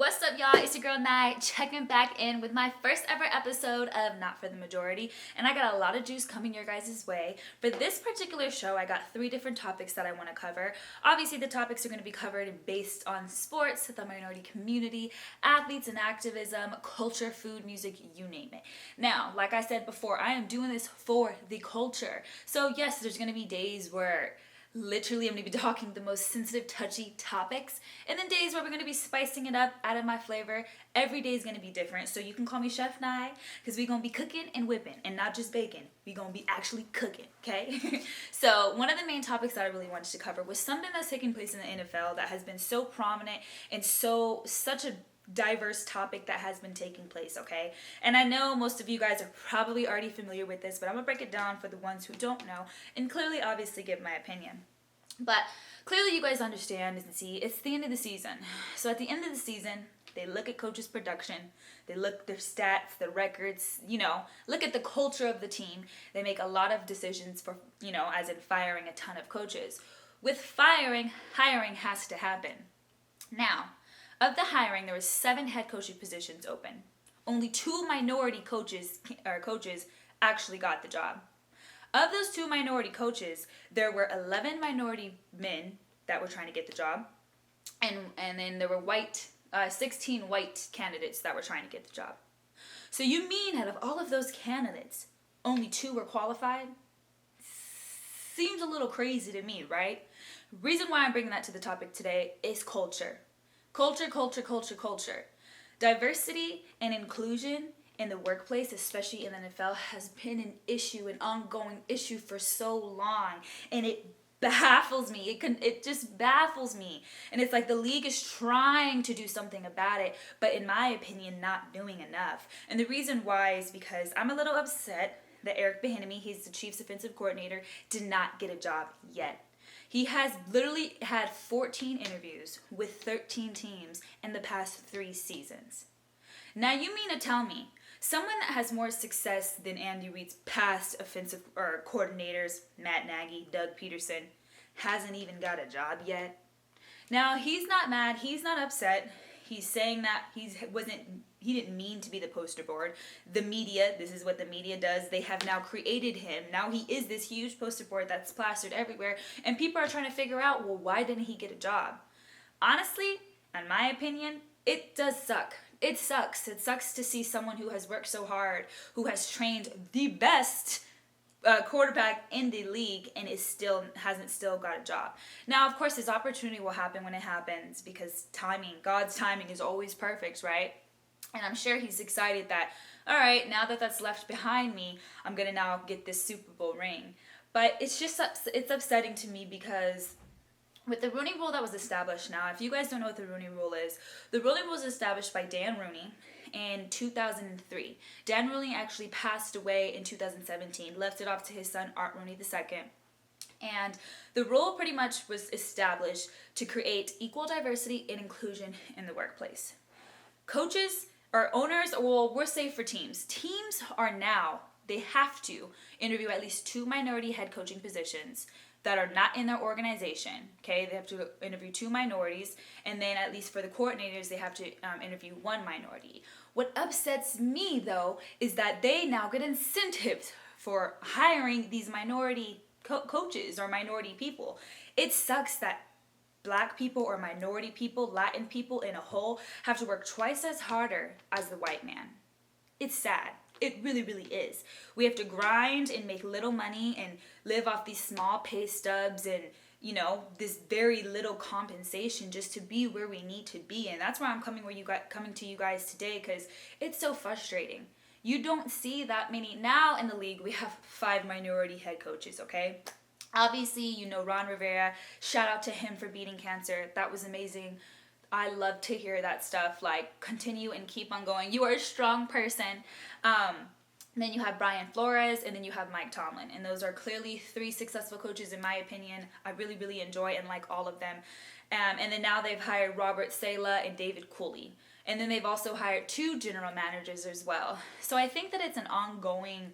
What's up, y'all? It's your girl, Nye, checking back in with my first ever episode of Not For The Majority, and I got a lot of juice coming your guys' way. For this particular show, I got 3 different topics that I want to cover. Obviously, the topics are going to be covered based on sports, the minority community, athletes and activism, culture, food, music, you name it. Now, like I said before, I am doing this for the culture. So yes, there's going to be days where literally I'm going to be talking the most sensitive, touchy topics, and then days where we're going to be spicing it up, adding my flavor. Every day is going to be different, so you can call me Chef Nye, because we're going to be cooking and whipping, and not just baking. We're going to be actually cooking, okay? So one of the main topics that I really wanted to cover was something that's taking place in the NFL that has been so prominent and such a diverse topic that has been taking place, okay? And I know most of you guys are probably already familiar with this, but I'm gonna break it down for the ones who don't know and clearly obviously give my opinion. But clearly you guys understand and see it's the end of the season. So at the end of the season, they look at coaches' production, they look at their stats, their records, look at the culture of the team. They make a lot of decisions for, as in firing a ton of coaches. With firing, hiring has to happen. Now, of the hiring, there were 7 head coaching positions open. Only 2 minority coaches actually got the job. Of those 2 minority coaches, there were 11 minority men that were trying to get the job, and then there were 16 white candidates that were trying to get the job. So you mean out of all of those candidates, only 2 were qualified? Seems a little crazy to me, right? Reason why I'm bringing that to the topic today is culture. Culture. Diversity and inclusion in the workplace, especially in the NFL, has been an ongoing issue for so long, and it baffles me. It just baffles me, and it's like the league is trying to do something about it, but in my opinion, not doing enough. And the reason why is because I'm a little upset that Eric Bieniemy, he's the Chiefs offensive coordinator, did not get a job yet. He has literally had 14 interviews with 13 teams in the past 3 seasons. Now you mean to tell me someone that has more success than Andy Reid's past offensive coordinators, Matt Nagy, Doug Peterson, hasn't even got a job yet? Now he's not mad, he's not upset. He's saying that he didn't mean to be the poster board. The media, this is what the media does. They have now created him. Now he is this huge poster board that's plastered everywhere. And people are trying to figure out, well, why didn't he get a job? Honestly, in my opinion, it does suck. It sucks. It sucks to see someone who has worked so hard, who has trained the best quarterback in the league, and hasn't still got a job. Now, of course, his opportunity will happen when it happens, because God's timing is always perfect, right? And I'm sure he's excited that, all right, now that that's left behind me, I'm going to now get this Super Bowl ring. But it's upsetting to me because with the Rooney Rule that was established now, if you guys don't know what the Rooney Rule is, the Rooney Rule was established by Dan Rooney in 2003. Dan Rooney actually passed away in 2017, left it off to his son, Art Rooney II. And the rule pretty much was established to create equal diversity and inclusion in the workplace. Coaches or owners, well, we're safe for teams. Teams they have to interview at least 2 minority head coaching positions that are not in their organization, okay? They have to interview 2 minorities, and then at least for the coordinators, they have to interview 1 minority. What upsets me, though, is that they now get incentives for hiring these minority coaches or minority people. It sucks that Black people or minority people, Latin people in a whole, have to work twice as harder as the white man. It's sad. It really, really is. We have to grind and make little money and live off these small pay stubs and, this very little compensation just to be where we need to be. And that's why I'm coming to you guys today, because it's so frustrating. You don't see that many. Now in the league, we have 5 minority head coaches, okay? Obviously, Ron Rivera. Shout out to him for beating cancer. That was amazing. I love to hear that stuff. Like, continue and keep on going. You are a strong person. Then you have Brian Flores, and then you have Mike Tomlin. And those are clearly 3 successful coaches, in my opinion. I really, really enjoy and like all of them. And then now they've hired Robert Saleh and David Cooley. And then they've also hired 2 general managers as well. So I think that it's an ongoing...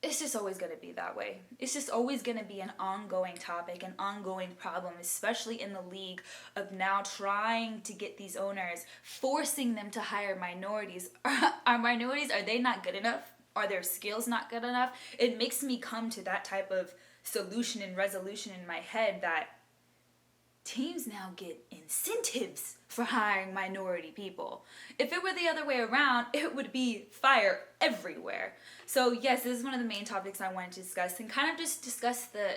it's just always going to be that way. It's just always going to be an ongoing topic, an ongoing problem, especially in the league of now trying to get these owners, forcing them to hire minorities. Are minorities, are they not good enough? Are their skills not good enough? It makes me come to that type of solution and resolution in my head that teams now get incentives for hiring minority people. If it were the other way around, it would be fire everywhere. So yes, this is one of the main topics I wanted to discuss and kind of just discuss the,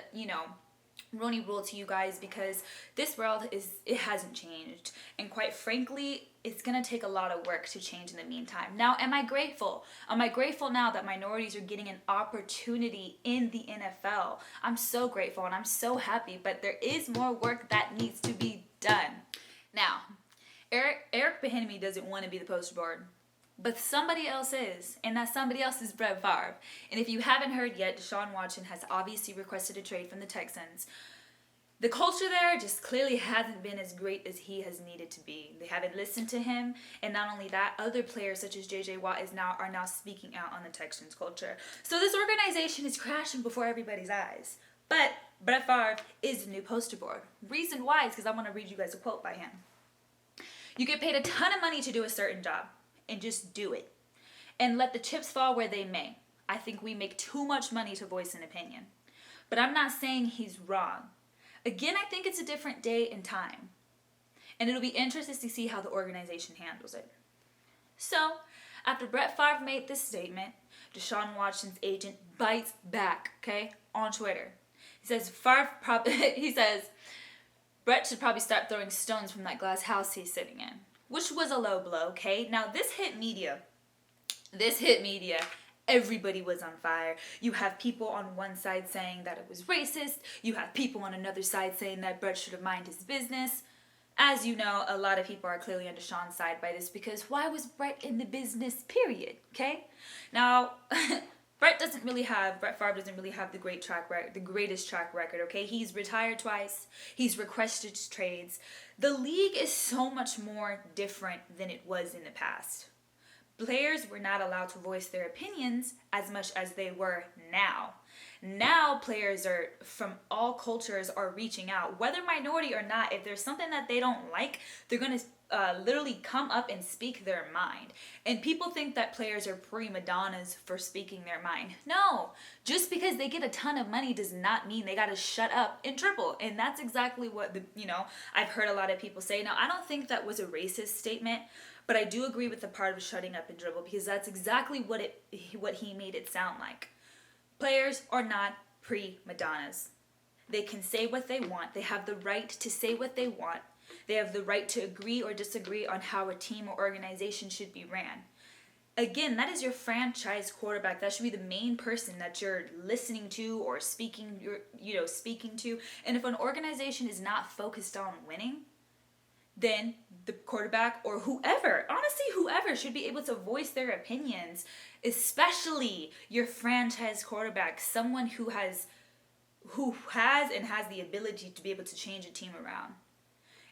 Rooney Rule to you guys, because this world it hasn't changed. And quite frankly, it's going to take a lot of work to change in the meantime. Now, am I grateful? Am I grateful now that minorities are getting an opportunity in the NFL? I'm so grateful and I'm so happy, but there is more work that needs to be done. Now, Eric Bieniemy doesn't want to be the poster board, but somebody else is, and that somebody else is Brett Favre. And if you haven't heard yet, Deshaun Watson has obviously requested a trade from the Texans. The culture there just clearly hasn't been as great as he has needed to be. They haven't listened to him, and not only that, other players such as J.J. Watt are now speaking out on the Texans culture. So this organization is crashing before everybody's eyes. But Brett Favre is the new poster board. Reason why is because I want to read you guys a quote by him. You get paid a ton of money to do a certain job, and just do it. And let the chips fall where they may. I think we make too much money to voice an opinion. But I'm not saying he's wrong. Again, I think it's a different day and time. And it'll be interesting to see how the organization handles it. So, after Brett Favre made this statement, Deshaun Watson's agent bites back, on Twitter. He says, Brett should probably start throwing stones from that glass house he's sitting in. Which was a low blow, Now, this hit media. Everybody was on fire. You have people on one side saying that it was racist. You have people on another side saying that Brett should have minded his business. As you know, a lot of people are clearly on Deshaun's side by this because why was Brett in the business, period, Now, Brett Favre doesn't really have the greatest track record, He's retired twice. He's requested trades. The league is so much more different than it was in the past. Players were not allowed to voice their opinions as much as they were now. Now players from all cultures are reaching out, whether minority or not. If there's something that they don't like, they're going to literally come up and speak their mind. And people think that players are prima donnas for speaking their mind. No, just because they get a ton of money does not mean they got to shut up and dribble. And that's exactly what I've heard a lot of people say. Now, I don't think that was a racist statement, but I do agree with the part of shutting up and dribble because that's exactly what he made it sound like. Players are not prima donnas. They can say what they want. They have the right to say what they want. They have the right to agree or disagree on how a team or organization should be ran. Again, that is your franchise quarterback. That should be the main person that you're listening to or speaking to. And if an organization is not focused on winning, then the quarterback or whoever should be able to voice their opinions, especially your franchise quarterback, someone who has the ability to be able to change a team around.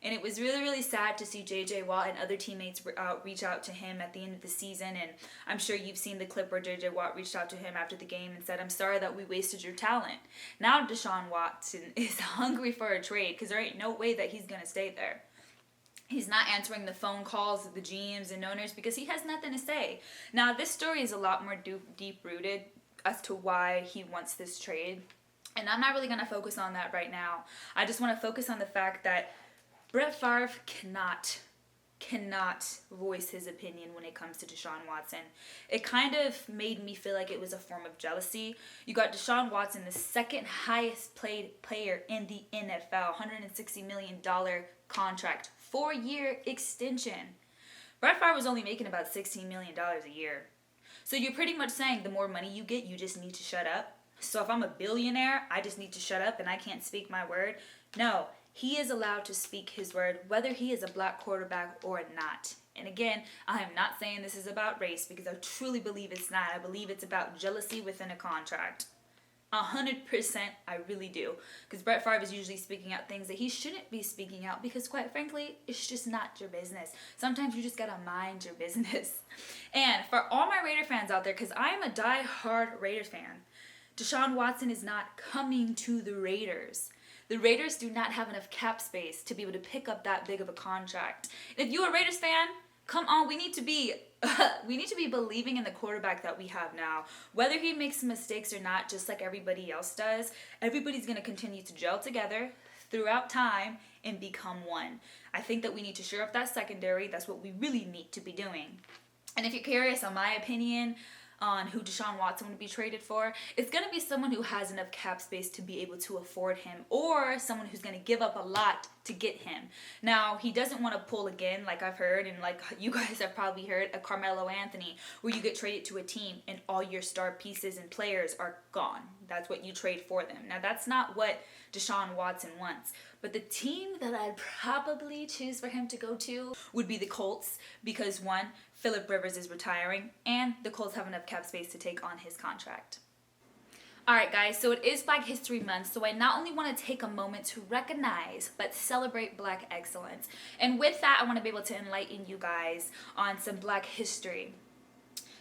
And it was really, really sad to see J.J. Watt and other teammates reach out to him at the end of the season. And I'm sure you've seen the clip where J.J. Watt reached out to him after the game and said, "I'm sorry that we wasted your talent." Now Deshaun Watson is hungry for a trade because there ain't no way that he's going to stay there. He's not answering the phone calls of the GMs and owners because he has nothing to say. Now, this story is a lot more deep-rooted as to why he wants this trade. And I'm not really going to focus on that right now. I just want to focus on the fact that Brett Favre cannot voice his opinion when it comes to Deshaun Watson. It kind of made me feel like it was a form of jealousy. You got Deshaun Watson, the second highest paid player in the NFL, $160 million contract, 4-year extension. Brett Favre was only making about $16 million a year. So you're pretty much saying the more money you get, you just need to shut up. So if I'm a billionaire, I just need to shut up and I can't speak my word? No. He is allowed to speak his word, whether he is a black quarterback or not. And again, I am not saying this is about race because I truly believe it's not. I believe it's about jealousy within a contract. 100%, I really do. Because Brett Favre is usually speaking out things that he shouldn't be speaking out because, quite frankly, it's just not your business. Sometimes you just gotta mind your business. And for all my Raider fans out there, because I am a die-hard Raiders fan, Deshaun Watson is not coming to the Raiders. The Raiders do not have enough cap space to be able to pick up that big of a contract. If you're a Raiders fan, come on, we need to be believing in the quarterback that we have now. Whether he makes mistakes or not, just like everybody else does, everybody's going to continue to gel together throughout time and become one. I think that we need to shore up that secondary. That's what we really need to be doing. And if you're curious on my opinion on who Deshaun Watson would be traded for, it's going to be someone who has enough cap space to be able to afford him, or someone who's going to give up a lot to get him. Now, he doesn't want to pull again, like I've heard, and like you guys have probably heard, a Carmelo Anthony, where you get traded to a team and all your star pieces and players are gone. That's what you trade for them. Now, that's not what Deshaun Watson wants. But the team that I'd probably choose for him to go to would be the Colts, because one, Phillip Rivers is retiring, and the Colts have enough cap space to take on his contract. Alright guys, so it is Black History Month, so I not only want to take a moment to recognize, but celebrate Black excellence. And with that, I want to be able to enlighten you guys on some Black history.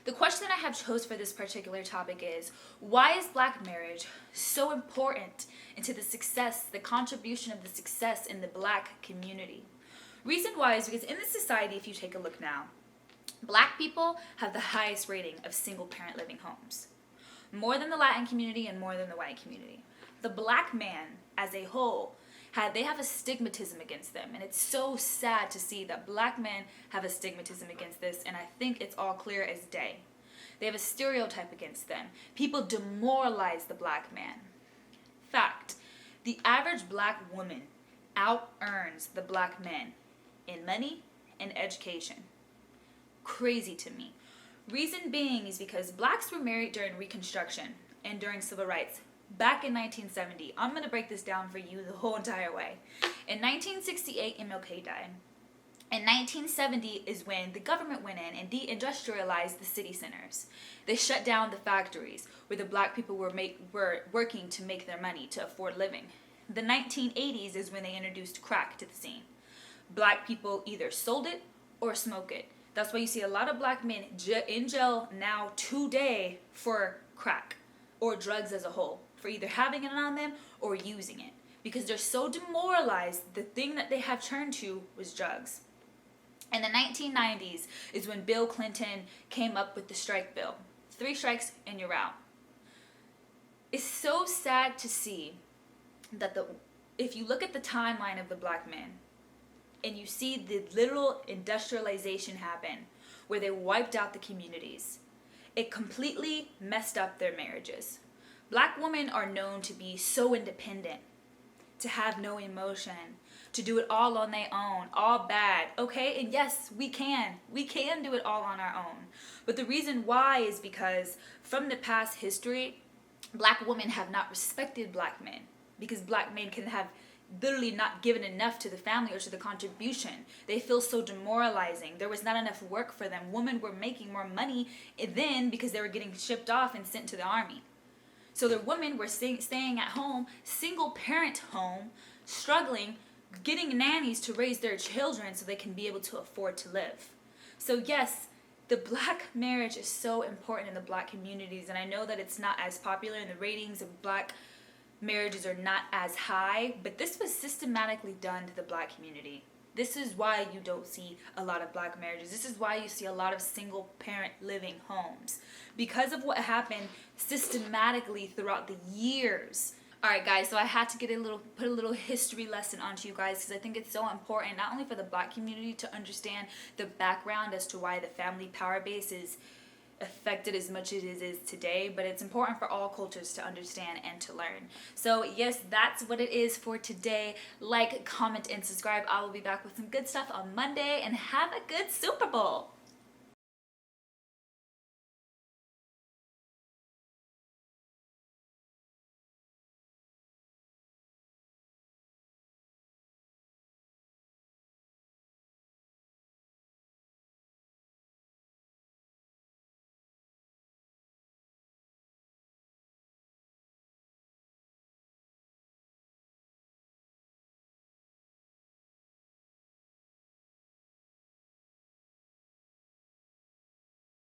The question I have chose for this particular topic is, why is Black marriage so important into the success, the contribution of the success in the Black community? Reason why is because in this society, if you take a look now, Black people have the highest rating of single-parent living homes, more than the Latin community and more than the white community. The Black man as a whole, they have a stigmatism against them, and it's so sad to see that Black men have a stigmatism against this, and I think it's all clear as day. They have a stereotype against them. People demoralize the Black man. Fact, the average Black woman out-earns the Black men in money and education. Crazy to me. Reason being is because Blacks were married during Reconstruction and during Civil Rights back in 1970. I'm going to break this down for you the whole entire way. In 1968, MLK died. In 1970 is when the government went in and deindustrialized the city centers. They shut down the factories where the Black people were working to make their money to afford living. The 1980s is when they introduced crack to the scene. Black people either sold it or smoked it. That's why you see a lot of Black men in jail now today for crack or drugs as a whole, for either having it on them or using it. Because they're so demoralized, the thing that they have turned to was drugs. In the 1990s is when Bill Clinton came up with the strike bill. 3 strikes and you're out. It's so sad to see that if you look at the timeline of the Black men, and you see the literal industrialization happen, where they wiped out the communities, it completely messed up their marriages. Black women are known to be so independent, to have no emotion, to do it all on their own, all bad, okay? And yes, we can do it all on our own. But the reason why is because from the past history, Black women have not respected Black men, because Black men can have literally not given enough to the family or to the contribution. They feel so demoralizing. There was not enough work for them. Women were making more money then because they were getting shipped off and sent to the army. So the women were staying at home, single parent home, struggling, getting nannies to raise their children so they can be able to afford to live. So yes, the Black marriage is so important in the Black communities, and I know that it's not as popular in the ratings of Black marriages are not as high, but this was systematically done to the Black community. This is why you don't see a lot of Black marriages. This is why you see a lot of single parent living homes, because of what happened systematically throughout the years. Alright guys, so I had to put a little history lesson onto you guys, because I think it's so important, not only for the Black community to understand the background as to why the family power base is affected as much as it is today, but it's important for all cultures to understand and to learn. So yes, that's what it is for today. Like, comment, and subscribe. I will be back with some good stuff on Monday, and have a good Super Bowl.